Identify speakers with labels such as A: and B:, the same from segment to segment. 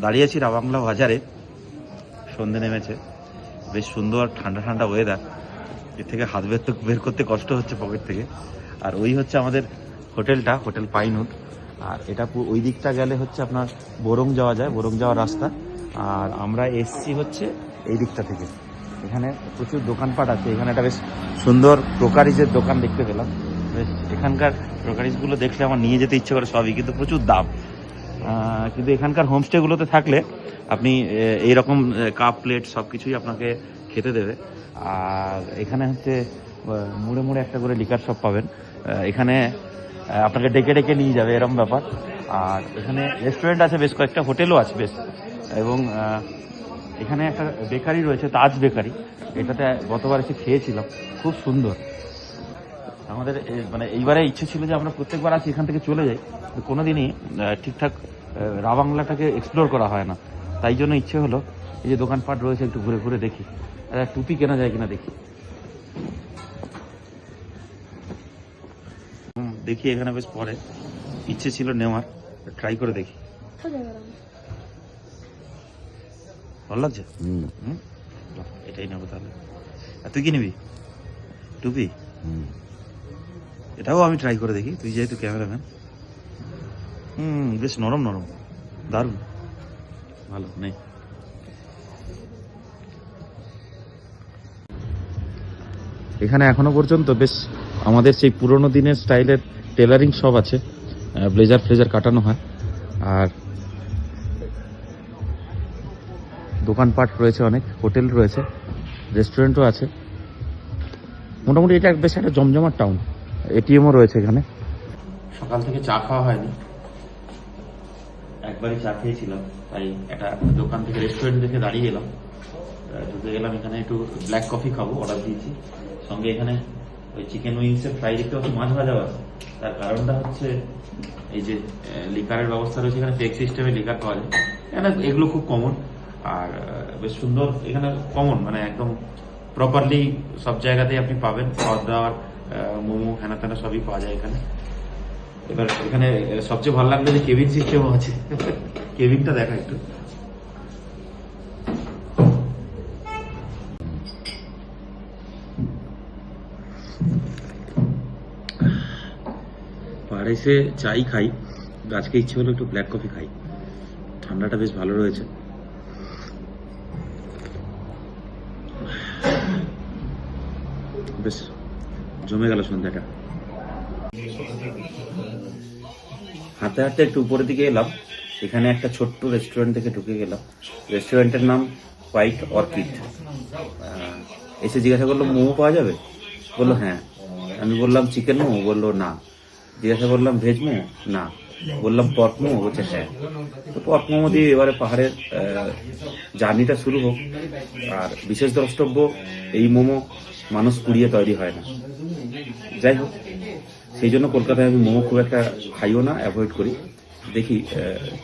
A: দাঁড়িয়েছি রাবাংলা বাজারে, সন্ধে নেমেছে, বেশ সুন্দর ঠান্ডা ঠান্ডা ওয়েদার। এর থেকে হাত বের করতে কষ্ট হচ্ছে পকেট থেকে। আর ওই হচ্ছে আমাদের হোটেলটা, হোটেল পাইনউড। আর এটা ওই দিকটা গেলে হচ্ছে আপনার বোরং যাওয়া যায়, বোরং যাওয়ার রাস্তা। আর আমরা এসছি হচ্ছে এই দিকটা থেকে। এখানে প্রচুর দোকানপাট আছে। এখানে একটা বেশ সুন্দর ক্রোকারিজের দোকান দেখতে পেলাম। বেশ এখানকার ক্রোকারিজগুলো দেখলে আমার নিয়ে যেতে ইচ্ছে করে সবই, কিন্তু প্রচুর দাম। কিন্তু এখানকার হোমস্টেগুলোতে থাকলে আপনি এইরকম কাপ প্লেট সব কিছুই আপনাকে খেতে দেবে। আর এখানে হচ্ছে মুড়ে মুড়ে একটা করে লিকার শপ পাবেন। এখানে আপনাকে ডেকে ডেকে নিয়ে যাবে, এরকম ব্যাপার। আর এখানে রেস্টুরেন্ট আছে, বেশ কয়েকটা হোটেলও আছে বেশ। এবং এখানে একটা বেকারি রয়েছে, তাজ বেকারি। এটাতে গতবার এসে খেয়েছিলাম, খুব সুন্দর। আমাদের মানে এইবারে ইচ্ছে ছিল যে আমরা প্রত্যেকবার আসি এখান থেকে চলে যাই, কোনোদিনই ঠিকঠাক রাবাংলাটাকে এক্সপ্লোর করা হয় না। তাই জন্য ইচ্ছে হলো এই যে দোকানপাট রয়েছে একটু ঘুরে ঘুরে দেখি, টুপি কেনা যায় কিনা দেখি। দেখি এখানে বেশ পরে ইচ্ছে ছিল নেওয়ার, ট্রাই করে দেখি। ভালো লাগছে? এটাই নেবো তাহলে। আর তুই কি নিবি? টুপি? এটাও আমি ট্রাই করে দেখি, তুই যেহেতু ক্যামেরাম্যান। বেশ নরম নরম, দারুণ, ভালো নেই। এখানে এখনো পর্যন্ত বেশ আমাদের সেই পুরোনো দিনের স্টাইলের টেলারিং শপ আছে, ব্লেজার ফ্লেজার কাটানো হয়। আর দোকানপাট রয়েছে অনেক, হোটেল রয়েছে, রেস্টুরেন্টও আছে। মোটামুটি এটা বেশ একটা জমজমাট টাউন। এটিএমও রয়েছে এখানে। সকাল থেকে চা খাওয়া হয়নি, একবারই চা খেয়েছিলাম, তাই একটা দোকান থেকে রেস্টুরেন্ট দেখে দাঁড়িয়ে এলাম, ঢুকে গেলাম। এখানে একটু ব্ল্যাক কফি খাবো, অর্ডার দিয়েছি। সঙ্গে এখানে ওই চিকেন উইংসের ফ্রাই দেখতে পাচ্ছি, মাছ ভাজাও আছে। তার কারণটা হচ্ছে এই যে লিকারের ব্যবস্থা রয়েছে, এখানে পেক সিস্টেমে লিকার পাওয়া যায়। এখানে এগুলো খুব কমন, আর বেশ সুন্দর। এখানে কমন মানে একদম প্রপারলি সব জায়গাতেই আপনি পাবেন, খাওয়া দাওয়ার, মোমো হ্যানা ত্যানা সবই পাওয়া যায় এখানে। এবার এখানে সবচেয়ে ভালো লাগলো যে কেবিন সিস্টেমও আছে। কেবিনটা দেখা একটু। পাহাড়ে এসে চাই খাই, আজকে ইচ্ছে হলো একটু ব্ল্যাক কফি খাই। ঠান্ডাটা বেশ ভালো রয়েছে। বেশ জমে গেল সন্ধ্যাটা। হাঁটতে হাঁটতে একটু উপরের দিকে এলাম, এখানে একটা ছোট্ট রেস্টুরেন্ট থেকে ঢুকে গেলাম। রেস্টুরেন্টের নাম হোয়াইট অর্কিড। এসে জিজ্ঞাসা করলো মোমো পাওয়া যাবে? বললো হ্যাঁ। আমি বললাম চিকেন মোমো? বললো না। জিজ্ঞাসা করলাম ভেজ মোমো? না। বললাম পর্ক মোমো? বলছে হ্যাঁ। তো পর্ক মোমো দিয়ে এবারে পাহাড়ের জার্নিটা শুরু হোক। আর বিশেষ দ্রষ্টব্য, এই মোমো মানুষ পুড়িয়ে তৈরি হয় না। যাই হোক, সেই জন্য কলকাতায় আমি মোমো খুব একটা খাইও না, অ্যাভয়েড করি। দেখি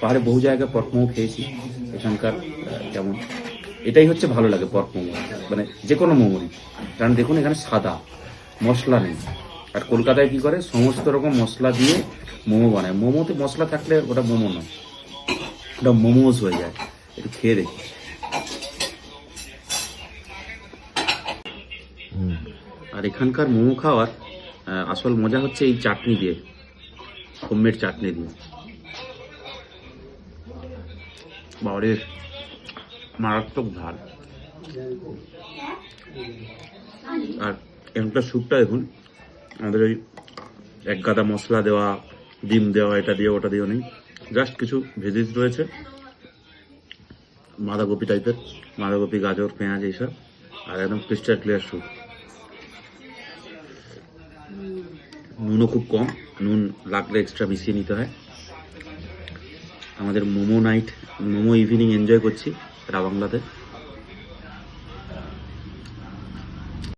A: পাহাড়ে বহু জায়গায় পর্ক মোমো খেয়েছি, এখানকার কেমন। এটাই হচ্ছে ভালো লাগে পর্ক মোমো, মানে যে কোনো মোমোরই। কারণ দেখুন এখানে সাদা, মশলা নেই। আর কলকাতায় কি করে, সমস্ত রকম মশলা দিয়ে মোমো বানায়। মোমোতে মশলা থাকলে ওটা মোমো নয়, ওটা মোমোজ হয়ে যায়। একটু খেয়ে দেখি। আর এখানকার মোমো খাওয়ার আসল মজা হচ্ছে এই চাটনি দিয়ে, হোমমেড চাটনি দিয়ে। বাবারে মারাত্মক ঝাল। আর এখানকার স্যুপটা দেখুন, আমাদের ওই এক গাদা মশলা দেওয়া, ডিম দেওয়া, এটা দিয়ে ওটা দিয়েও নেই। জাস্ট কিছু ভেজিস রয়েছে, বাঁধাকপি টাইপের, বাঁধাকপি, গাজর, পেঁয়াজ এইসব। আর একদম ক্রিস্টাল ক্লিয়ার স্যুপ। নুনও খুব কম, নুন লাগলে এক্সট্রা মিশিয়ে নিতে হয়। আমাদের momo night, momo evening enjoy করছি রাবাংলাতে।